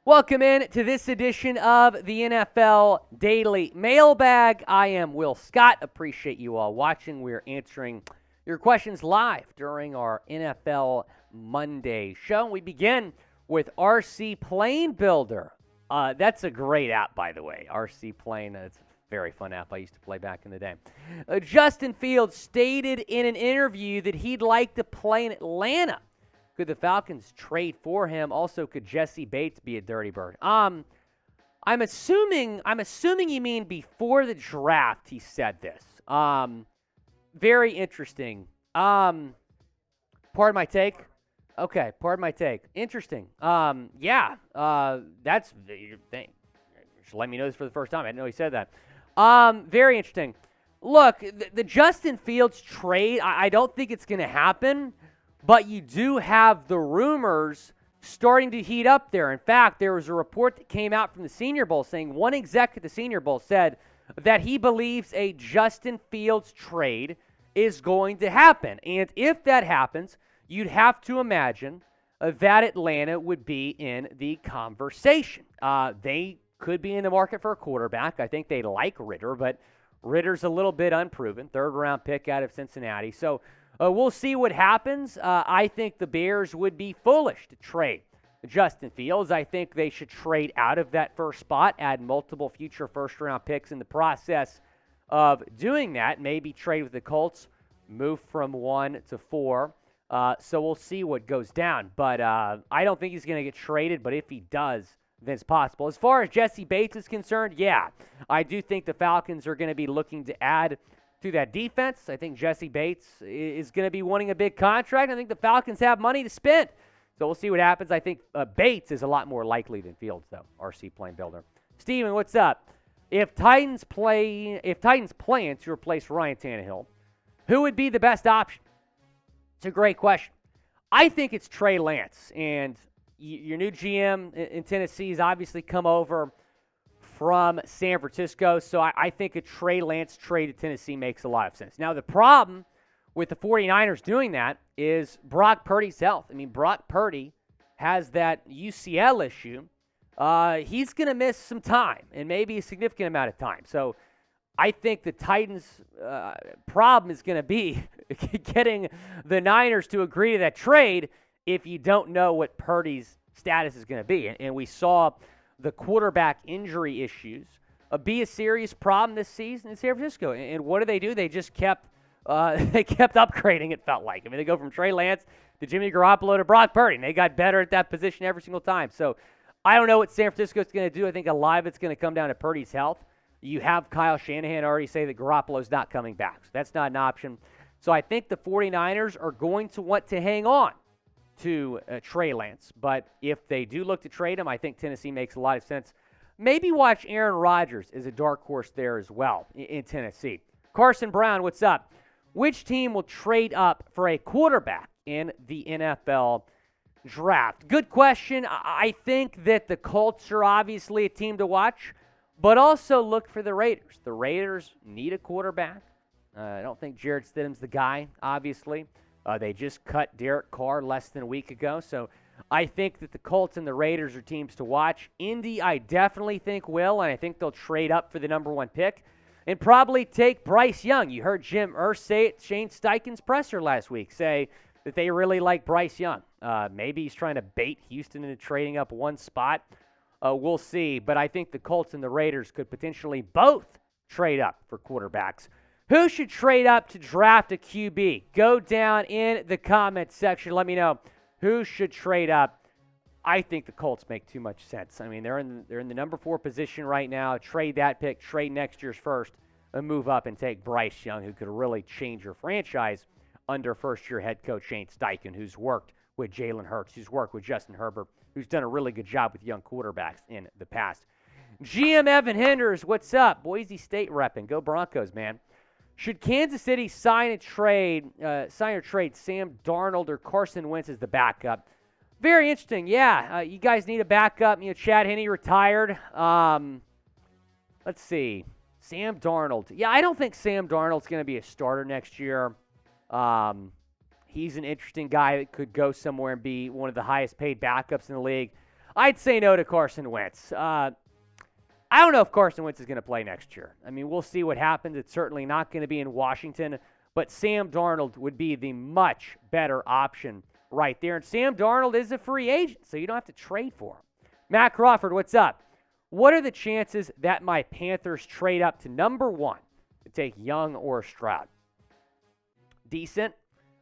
Welcome in to this edition of the NFL Daily Mailbag. I am Will Scott. Appreciate you all watching. We're answering your questions live during our NFL Monday show. We begin with RC Plane Builder. That's a great app, by the way. RC Plane, it's a very fun app I used to play back in the day. Justin Fields stated in an interview that he'd like to play in Atlanta. Could the Falcons trade for him? Also, could Jessie Bates be a dirty bird? I'm assuming you mean before the draft he said this. Very interesting. Pardon my take. Okay, pardon my take. Interesting. That's your thing. Just let me know this for the first time. I didn't know he said that. Very interesting. Look, the Justin Fields trade, I don't think it's going to happen. But you do have the rumors starting to heat up there. In fact, there was a report that came out from the Senior Bowl saying one exec at the Senior Bowl said that he believes a Justin Fields trade is going to happen. And if that happens, you'd have to imagine that Atlanta would be in the conversation. They could be in the market for a quarterback. I think they like Ritter, but Ritter's a little bit unproven. Third-round pick out of Cincinnati. So we'll see what happens. I think the Bears would be foolish to trade Justin Fields. I think they should trade out of that first spot, add multiple future first-round picks in the process of doing that, maybe trade with the Colts, move from 1 to 4. So we'll see what goes down. But I don't think he's going to get traded, but if he does, then it's possible. As far as Jessie Bates is concerned, yeah, I do think the Falcons are going to be looking to add to that defense. I think Jessie Bates is going to be wanting a big contract. I think the Falcons have money to spend. So we'll see what happens. I think Bates is a lot more likely than Fields, though. RC Plane Builder. Steven, what's up? If Titans plan to replace Ryan Tannehill, who would be the best option? It's a great question. I think it's Trey Lance. And your new GM in Tennessee has obviously come over from San Francisco, so I think a Trey Lance trade to Tennessee makes a lot of sense. Now, the problem with the 49ers doing that is Brock Purdy's health. I mean, Brock Purdy has that UCL issue. He's going to miss some time, and maybe a significant amount of time. So I think the Titans' problem is going to be getting the Niners to agree to that trade if you don't know what Purdy's status is going to be. And we saw the quarterback injury issues be a serious problem this season in San Francisco. And what do? They just kept upgrading, it felt like. I mean, they go from Trey Lance to Jimmy Garoppolo to Brock Purdy, and they got better at that position every single time. So I don't know what San Francisco is going to do. I think a lot of it's going to come down to Purdy's health. You have Kyle Shanahan already say that Garoppolo's not coming back. So that's not an option. So I think the 49ers are going to want to hang on to Trey Lance. But if they do look to trade him, I think Tennessee makes a lot of sense. Maybe watch Aaron Rodgers as a dark horse there as well in Tennessee. Carson Brown, what's up? Which team will trade up for a quarterback in the NFL draft? Good question. I think that the Colts are obviously a team to watch, but also look for the Raiders. The Raiders need a quarterback. I don't think Jarrett Stidham's the guy, obviously. They just cut Derek Carr less than a week ago. So I think that the Colts and the Raiders are teams to watch. Indy, I definitely think will, and I think they'll trade up for the number 1 pick and probably take Bryce Young. You heard Jim Irsay say it, Shane Steichen's presser last week, say that they really like Bryce Young. Maybe he's trying to bait Houston into trading up 1 spot. We'll see. But I think the Colts and the Raiders could potentially both trade up for quarterbacks. Who should trade up to draft a QB? Go down in the comments section. Let me know who should trade up. I think the Colts make too much sense. I mean, they're in the number 4 position right now. Trade that pick, trade next year's first, and move up and take Bryce Young, who could really change your franchise under first-year head coach Shane Steichen, who's worked with Jalen Hurts, who's worked with Justin Herbert, who's done a really good job with young quarterbacks in the past. GM Evan Henders, what's up? Boise State repping. Go Broncos, man. Should Kansas City sign or trade Sam Darnold or Carson Wentz as the backup? Very interesting. Yeah, you guys need a backup. You know, Chad Henne retired. Let's see. Sam Darnold. Yeah, I don't think Sam Darnold's going to be a starter next year. He's an interesting guy that could go somewhere and be one of the highest paid backups in the league. I'd say no to Carson Wentz. I don't know if Carson Wentz is going to play next year. I mean, we'll see what happens. It's certainly not going to be in Washington, but Sam Darnold would be the much better option right there. And Sam Darnold is a free agent, so you don't have to trade for him. Matt Crawford, what's up? What are the chances that my Panthers trade up to number 1 to take Young or Stroud? Decent.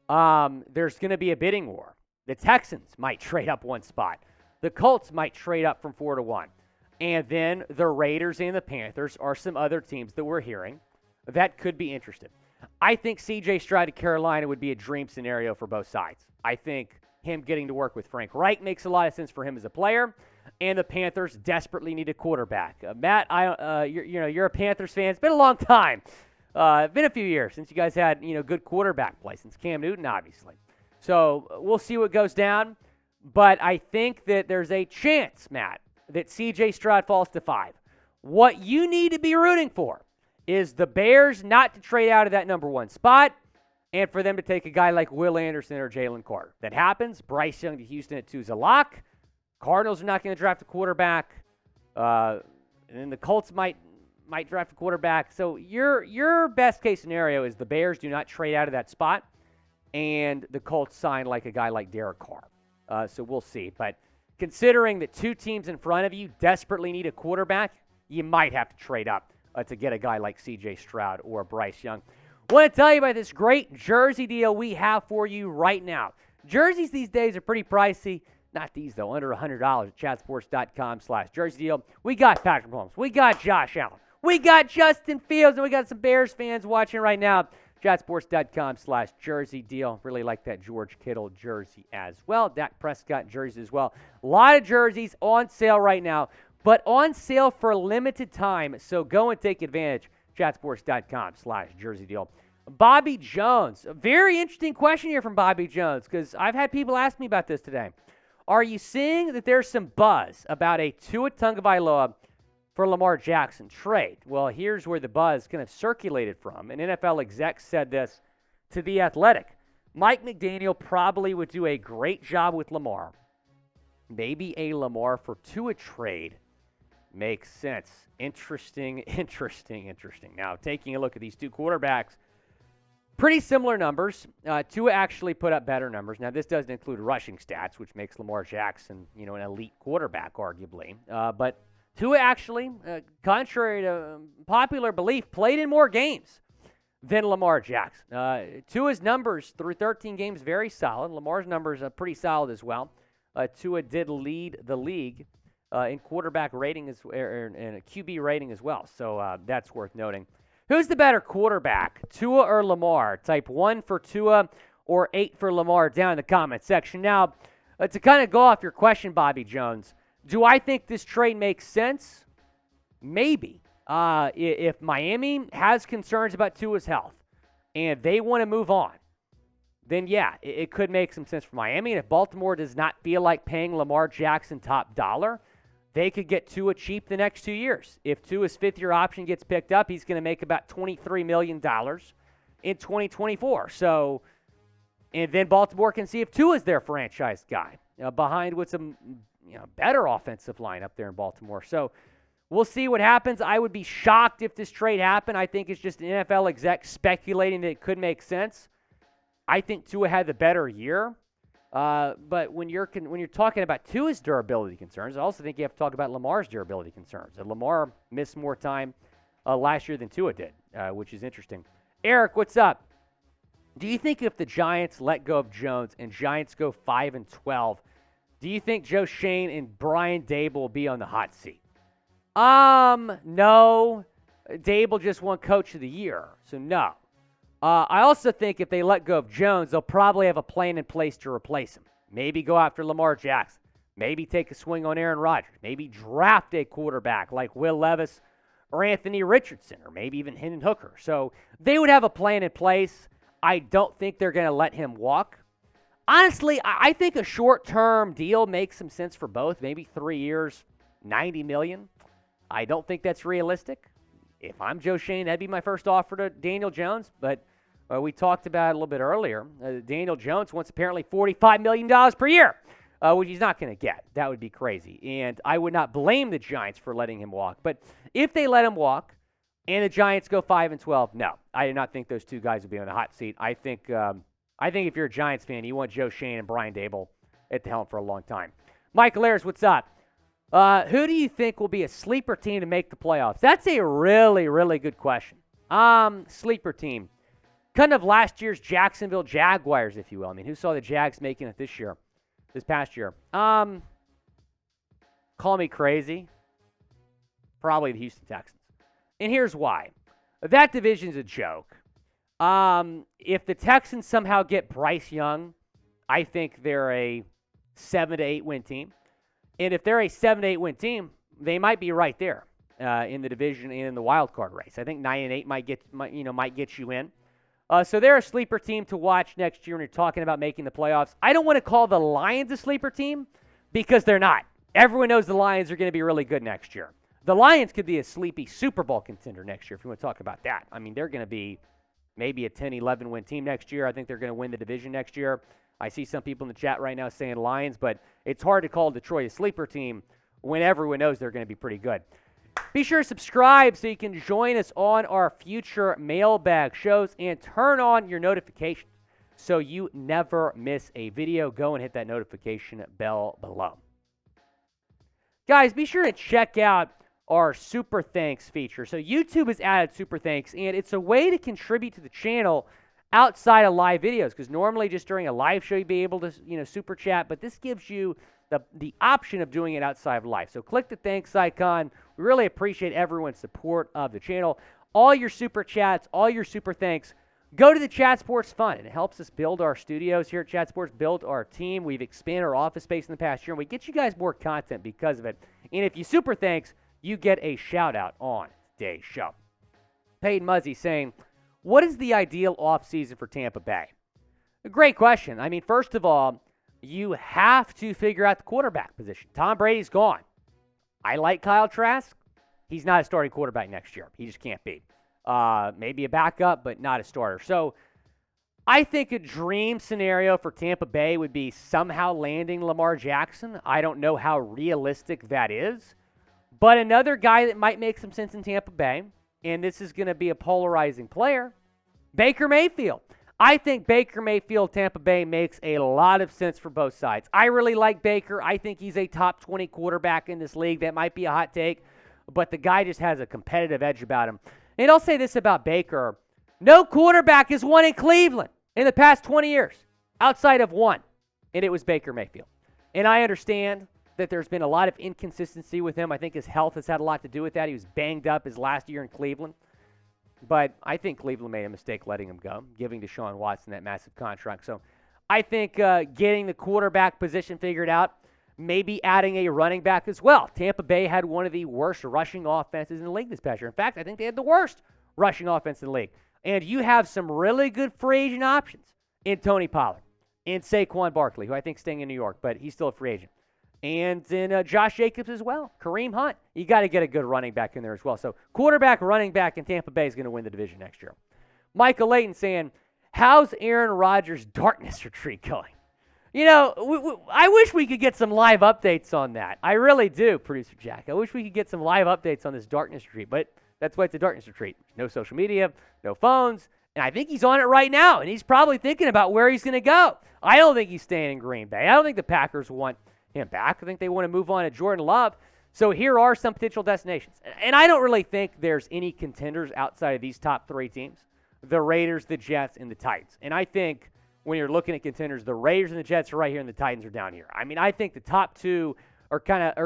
There's going to be a bidding war. The Texans might trade up one spot. The Colts might trade up from 4 to 1. And then the Raiders and the Panthers are some other teams that we're hearing that could be interested. I think C.J. Stroud to Carolina would be a dream scenario for both sides. I think him getting to work with Frank Reich makes a lot of sense for him as a player, and the Panthers desperately need a quarterback. Matt, you're a Panthers fan. It's been a long time. Been a few years since you guys had good quarterback play, since Cam Newton, obviously. So we'll see what goes down, but I think that there's a chance, Matt, that C.J. Stroud falls to 5. What you need to be rooting for is the Bears not to trade out of that number 1 spot and for them to take a guy like Will Anderson or Jalen Carter. That happens. Bryce Young to Houston at 2 is a lock. Cardinals are not going to draft a quarterback. And then the Colts might draft a quarterback. So your best case scenario is the Bears do not trade out of that spot and the Colts sign like a guy like Derek Carr. So we'll see. But considering that 2 teams in front of you desperately need a quarterback, you might have to trade up to get a guy like C.J. Stroud or Bryce Young. I want to tell you about this great jersey deal we have for you right now. Jerseys these days are pretty pricey. Not these, though. Under $100 at chatsports.com/jersey deal. We got Patrick Mahomes. We got Josh Allen. We got Justin Fields. And we got some Bears fans watching right now. chatsports.com/jersey deal. Really like that George Kittle jersey as well. Dak Prescott jerseys as well. A lot of jerseys on sale right now, but on sale for a limited time. So go and take advantage. chatsports.com/jersey deal. Bobby Jones. A very interesting question here from Bobby Jones because I've had people ask me about this today. Are you seeing that there's some buzz about a Tua Tagovailoa for Lamar Jackson trade? Well, here's where the buzz kind of circulated from. An NFL exec said this to The Athletic. Mike McDaniel probably would do a great job with Lamar. Maybe a Lamar for Tua trade makes sense. Interesting. Now, taking a look at these 2 quarterbacks, pretty similar numbers. Tua actually put up better numbers. Now, this doesn't include rushing stats, which makes Lamar Jackson, an elite quarterback, arguably. But Tua actually, contrary to popular belief, played in more games than Lamar Jackson. Tua's numbers through 13 games, very solid. Lamar's numbers are pretty solid as well. Tua did lead the league in quarterback rating and a QB rating as well. So that's worth noting. Who's the better quarterback, Tua or Lamar? Type 1 for Tua or 8 for Lamar down in the comment section. Now, to kind of go off your question, Bobby Jones, do I think this trade makes sense? Maybe. If Miami has concerns about Tua's health and they want to move on, then yeah, it could make some sense for Miami. And if Baltimore does not feel like paying Lamar Jackson top dollar, they could get Tua cheap the next 2 years. If Tua's 5th-year option gets picked up, he's going to make about $23 million in 2024. So, and then Baltimore can see if Tua's their franchise guy behind what's a better offensive line up there in Baltimore. So we'll see what happens. I would be shocked if this trade happened. I think it's just an NFL exec speculating that it could make sense. I think Tua had the better year. But when you're talking about Tua's durability concerns, I also think you have to talk about Lamar's durability concerns. And Lamar missed more time last year than Tua did, which is interesting. Eric, what's up? Do you think if the Giants let go of Jones and Giants go 5-12, do you think Joe Shane and Brian Dable will be on the hot seat? No. Dable just won Coach of the Year, so no. I also think if they let go of Jones, they'll probably have a plan in place to replace him. Maybe go after Lamar Jackson. Maybe take a swing on Aaron Rodgers. Maybe draft a quarterback like Will Levis or Anthony Richardson or maybe even Hendon Hooker. So they would have a plan in place. I don't think they're going to let him walk. Honestly, I think a short-term deal makes some sense for both. Maybe 3 years, $90 million. I don't think that's realistic. If I'm Joe Shane, that'd be my first offer to Daniel Jones. But we talked about it a little bit earlier. Daniel Jones wants apparently $45 million per year which he's not going to get. That would be crazy. And I would not blame the Giants for letting him walk. But if they let him walk and the Giants go 5-12, no. I do not think those two guys will be on the hot seat. I think if you're a Giants fan, you want Joe Shane and Brian Dable at the helm for a long time. Michael Ayers, what's up? Who do you think will be a sleeper team to make the playoffs? That's a really, really good question. Sleeper team. Kind of last year's Jacksonville Jaguars, if you will. I mean, who saw the Jags making it this past year? Call me crazy. Probably the Houston Texans. And here's why. That division's a joke. If the Texans somehow get Bryce Young, I think they're a 7 to 8 win team. And if they're a 7 to 8 win team, they might be right there in the division and in the wild card race. I think 9 and 8 might get you in. So they're a sleeper team to watch next year when you're talking about making the playoffs. I don't want to call the Lions a sleeper team because they're not. Everyone knows the Lions are going to be really good next year. The Lions could be a sleepy Super Bowl contender next year if you want to talk about that. I mean, they're going to be maybe a 10, 11 win team next year. I think they're going to win the division next year. I see some people in the chat right now saying Lions, but it's hard to call Detroit a sleeper team when everyone knows they're going to be pretty good. Be sure to subscribe so you can join us on our future mailbag shows and turn on your notifications so you never miss a video. Go and hit that notification bell below. Guys, be sure to check out our Super Thanks feature. So YouTube has added Super Thanks, and it's a way to contribute to the channel outside of live videos, because normally just during a live show you'd be able to super chat, but this gives you the option of doing it outside of live. So click the thanks icon. We really appreciate everyone's support of the channel. All your super chats, all your super thanks, go to the Chat Sports Fund, and it helps us build our studios here at Chat Sports, build our team. We've expanded our office space in the past year, and we get you guys more content because of it. And if you super thanks, you get a shout-out on today's show. Peyton Muzzy saying, what is the ideal offseason for Tampa Bay? A great question. I mean, first of all, you have to figure out the quarterback position. Tom Brady's gone. I like Kyle Trask. He's not a starting quarterback next year. He just can't be. Maybe a backup, but not a starter. So I think a dream scenario for Tampa Bay would be somehow landing Lamar Jackson. I don't know how realistic that is. But another guy that might make some sense in Tampa Bay, and this is going to be a polarizing player, Baker Mayfield. I think Baker Mayfield, Tampa Bay, makes a lot of sense for both sides. I really like Baker. I think he's a top 20 quarterback in this league. That might be a hot take, but the guy just has a competitive edge about him. And I'll say this about Baker. No quarterback has won in Cleveland in the past 20 years outside of one, and it was Baker Mayfield. And I understand that there's been a lot of inconsistency with him. I think his health has had a lot to do with that. He was banged up his last year in Cleveland. But I think Cleveland made a mistake letting him go, giving Deshaun Watson that massive contract. So I think getting the quarterback position figured out, maybe adding a running back as well. Tampa Bay had one of the worst rushing offenses in the league this past year. In fact, I think they had the worst rushing offense in the league. And you have some really good free agent options in Tony Pollard, in Saquon Barkley, who I think is staying in New York, but he's still a free agent. And then Josh Jacobs as well, Kareem Hunt. You got to get a good running back in there as well. So quarterback, running back in Tampa Bay is going to win the division next year. Michael Layton saying, how's Aaron Rodgers' darkness retreat going? You know, I wish we could get some live updates on that. I really do, Producer Jack. I wish we could get some live updates on this darkness retreat, but that's why it's a darkness retreat. No social media, no phones, and I think he's on it right now, and he's probably thinking about where he's going to go. I don't think he's staying in Green Bay. I don't think the Packers want him back. I think they want to move on to Jordan Love. So here are some potential destinations. And I don't really think there's any contenders outside of these top three teams, the Raiders, the Jets, and the Titans. And I think when you're looking at contenders, the Raiders and the Jets are right here and the Titans are down here. I mean, I think the top two are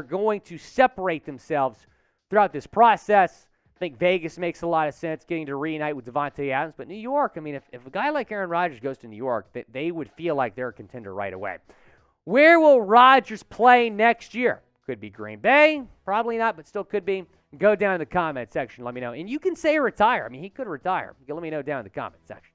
going to separate themselves throughout this process. I think Vegas makes a lot of sense, getting to reunite with Devontae Adams. But New York, I mean, if a guy like Aaron Rodgers goes to New York, they would feel like they're a contender right away. Where will Rodgers play next year? Could be Green Bay. Probably not, but still could be. Go down in the comment section. Let me know. And you can say retire. I mean, he could retire. You can let me know down in the comment section.